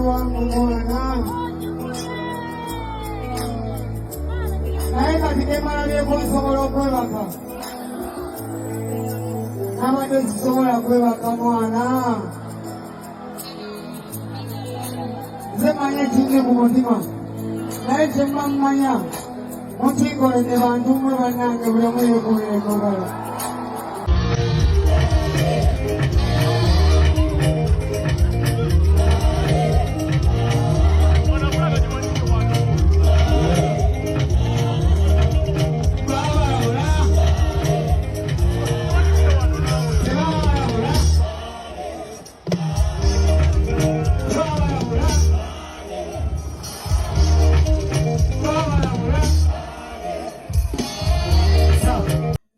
wangu mwana naye kati nemalabyeko nsobola okwebaka nabadde zisobola kwebaka mwana nze manya kingi ku mutima naye kyemmamanya mukinkolede bantu mwe bannange bulamu yeekuleekobala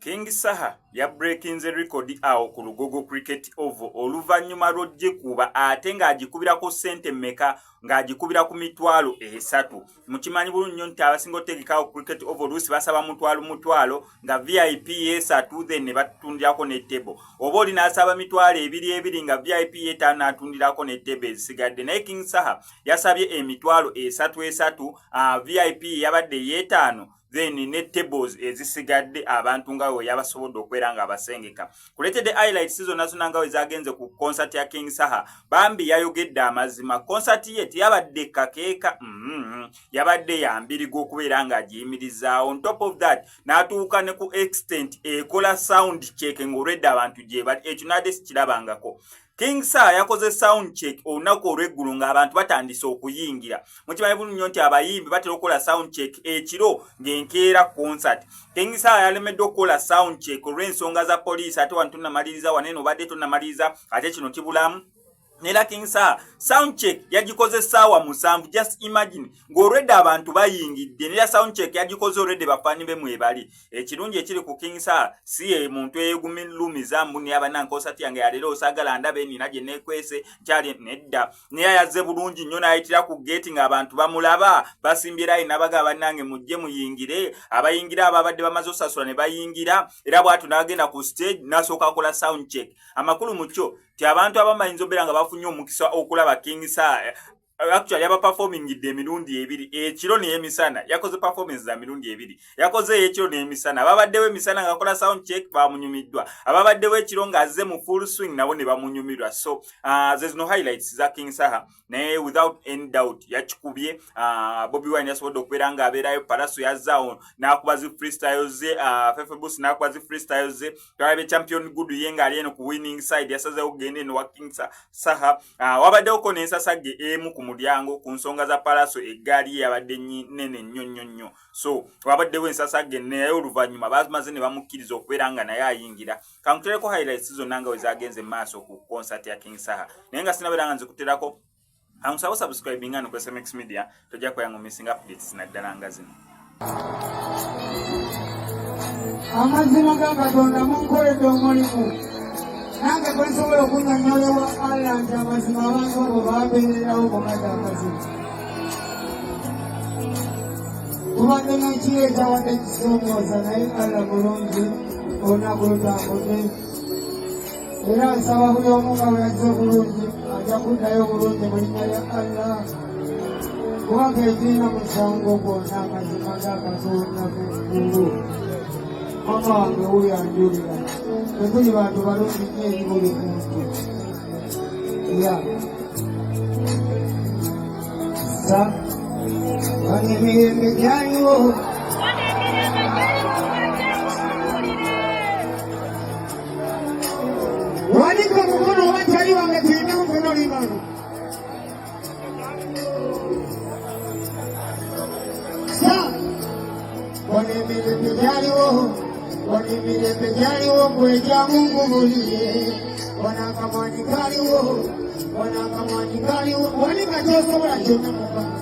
King Saha ya breakinze record awo ku Lugogo Cricket Oval oluvanyuma lw'ogikuba ate ng'agikubirako ssente mmeka ng'agikubira ku mitwalo 3. Mukimanyi bulungi nnyo nti abasinga otegekawo Cricket Oval oluusi basaba mutwalo nga VIP 3 then ne batundirako ne table. Oba oli n'asaba mitwalo 2 nga VIP 5 n'atundirako ne table ezisigadde. Naye King Saha yasabye emitwalo 3 VIP yabadde 5 then ne tables ezisigadde abantu nga we yabasobodde okwera nga abasengeka. Kuletedde highlights zonna zonna nga we zagenze ku concert ya King Saha. Bambi yayogedde amazima. Concert ye teyabadde kakeeka. Yabadde yambirigo okubeera nga agiyimiriza. On top of that, n'atuuka ne ku extent ekola sound check ng'olwedde abantu gye bali. Ekyo nadde sikirabangako. King Saha yakoze sound check olunaku olw'eggulu ng'abantu batandise okuyingira. Mukimanyi bulungi nnyo nti abayimbi batera okukola sound check ekiro ng'enkeera concert. King Saha yalemedde okukola sound check olw'ensonga za poliisi ate wano tonnamaliriza wanene obadde tonnamaliriza ate kino kibulamu. Nera King Saha sound check yagikoze saawa 7. Just imagine ng'olwedde abantu bayingidde nera sound check yagikoze olwedde bafaani be mwebali. Ekirungi ekiri ku King Saha si ye muntu eyeegumilumiza mbuni abanankoosati yange yaleero osagala ndabe nina gye neekwese kyali nedda. Neya yazze bulungi nnyo n'ayitira ku gate ng'abantu bamulaba basimbye line n'abaga bannange mujje muyingire. Abayingira ababadde bamaze osasula ne bayingira era bw'atu n'agenda ku stage n'asooka akola sound check. Amakulu mu kyo ti abantu abamayinza obeera nga bafunye omukisa okulaba King Saha actually yaba performing emirundi 2 ekiro n'emisana yakoze performance za mirundi 2 yakoze ekiro n'emisana ababaddewo emisana ngakola sound check bamunyumiddwa ababaddewo ekiro ng'azze mu full swing nabo ne bamunyumirwa. So there's no highlights za King Saha naye without any doubt yakikubye. Bobby Wine yasobodde okubeera ng'abeerayo Palaso yazzaawo n'akuba zi freestyle ze Fefe Bush n'akuba zi freestyle ze twalabe champion good ye ng'ali eno ku winning side yasazeewo kugenda eno wa King Saha. Wabaddewoko n'ensasagge emu ku mulyango ku nsonga za Palaso eggaali yabadde nene nnyo. So wabaddewo ensasagge naye oluvannyuma bamaze ne bamukkiriza okubeera nga naye ayingira. Kankutereko highlights zonna nga we zagenze maaso ku concert ya King Saha naye nga sinabeera nga nzikuterako amusaba subscribing nga ku SMX Media tojja kweyangu missing updates naddala nga zino. Amazima ga Katonda munkoledde omulimu nange gwe nsobola okunnyonnyola Allah nti amazima abantu abo baabeererawo bamaze amazima. Tubadde n'ekireeta wadde kisoomooza naye Allah bulungi olunaku lutambudde era nsaba buli omu nga bwe yazze obulungi ajja kuddayo obulungi mu linnya lya Allah kubanga ekirina musango gwonna amazima ga Katonda kungulu. Mama wange wuyo anjulira tetuli bantu balungi nnyo eri buli muntu sa wano emirembe gyaliwo waliko omukono obatali wange tulina mukono limano sa wano emirembe gyaliwo wano emirembe gyaliwo gweja Mungu buliye wanakamani kaliwo wanakamani kaliwo wanika kyosobola kyonna mukama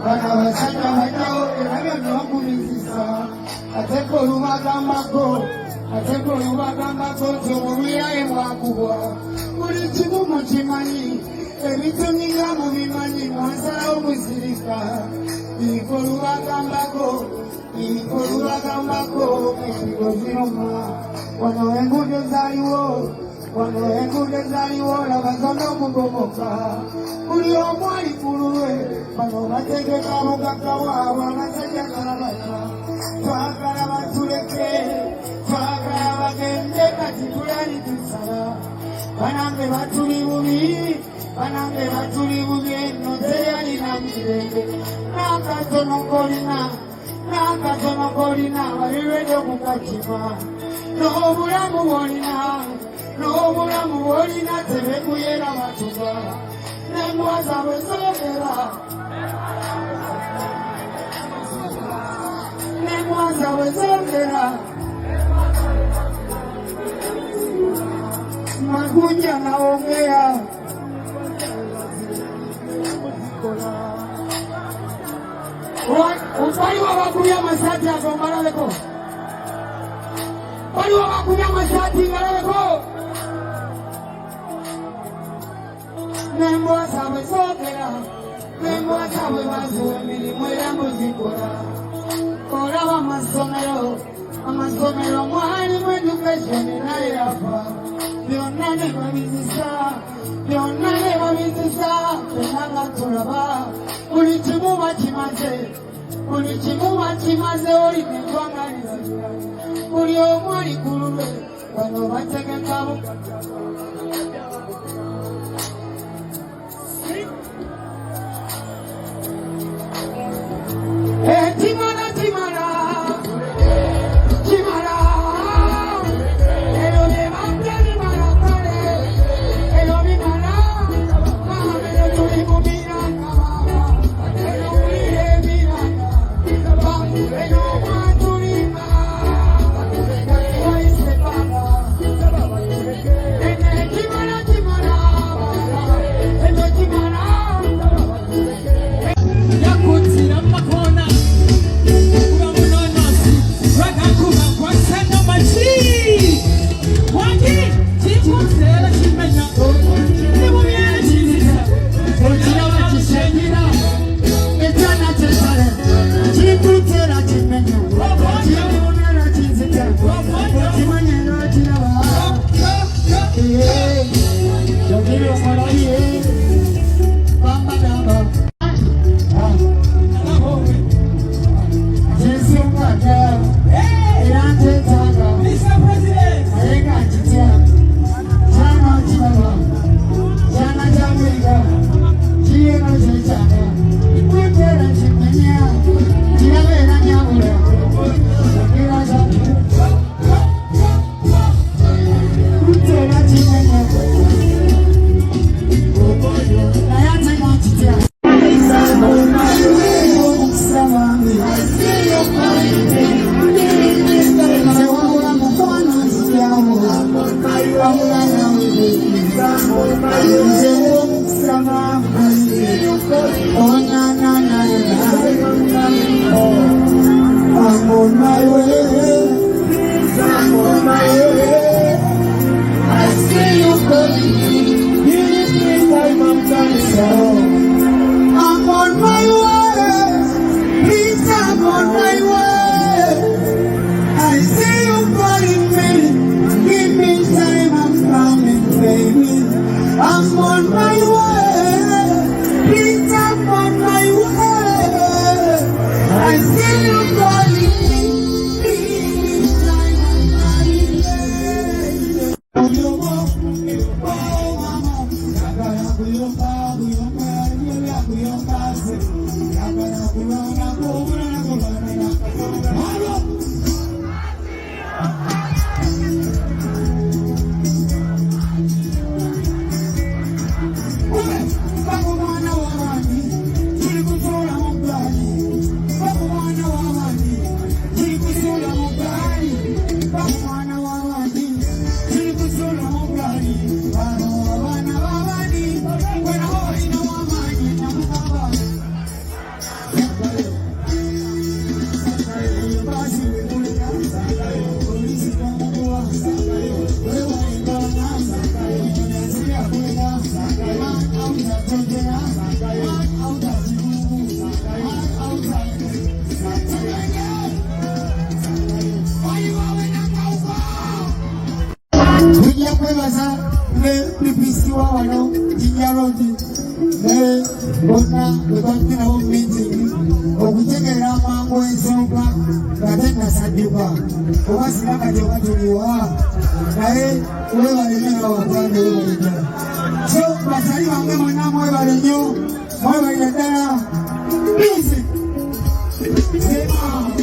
bana basajja bajjawo era byonna bakulizisa ate ko olubagambako nti omulwiraye mwakubwa buli kimu mukimanyi ebituninga mu bimanyi mwansalawo muzirika biriko olubagambako ensigo ziruma wano enguudo zaaliwo wano enguudo zaaliwo laba zonna okugomoka buli omu ali ku lulwe bano bategeka bugagga bwabwe abasajja kalabala twagala batuleke twagala bagende kati tulali tusala banange batuli bubi banange batuli bubi eno teyalina mirembe n'akatono kolina balirwedde okukakima n'obulamu bwolina tebekuyera batuba n'embwa zaabwe zoogera n'embwa zaabwe zoogera Magunya naongea waliwo bakulya amasati ago ngalabeko waliwo bakulya amasati ngalabeko n'embwa zaabwe zoogera n'embwa zaabwe baziwa emirimu era muzikola olaba amasomero mwalimu education naye yafa byonna ne babizisa tenanga tulaba buli kimu bakimaze olina eggwanga lirabira buli omu ali ku lulwe bano bategeka Kimara ne PPC wa wano Jinjarodi ne bonna wetwatukira bo meeting okutegera amangu ensonga nga tennasaddibwa oba sinaka gyokatuliwa naye webalenera wapande webalejala so basali bange mwena mwebale nnyo mwebalira ddala bisi sema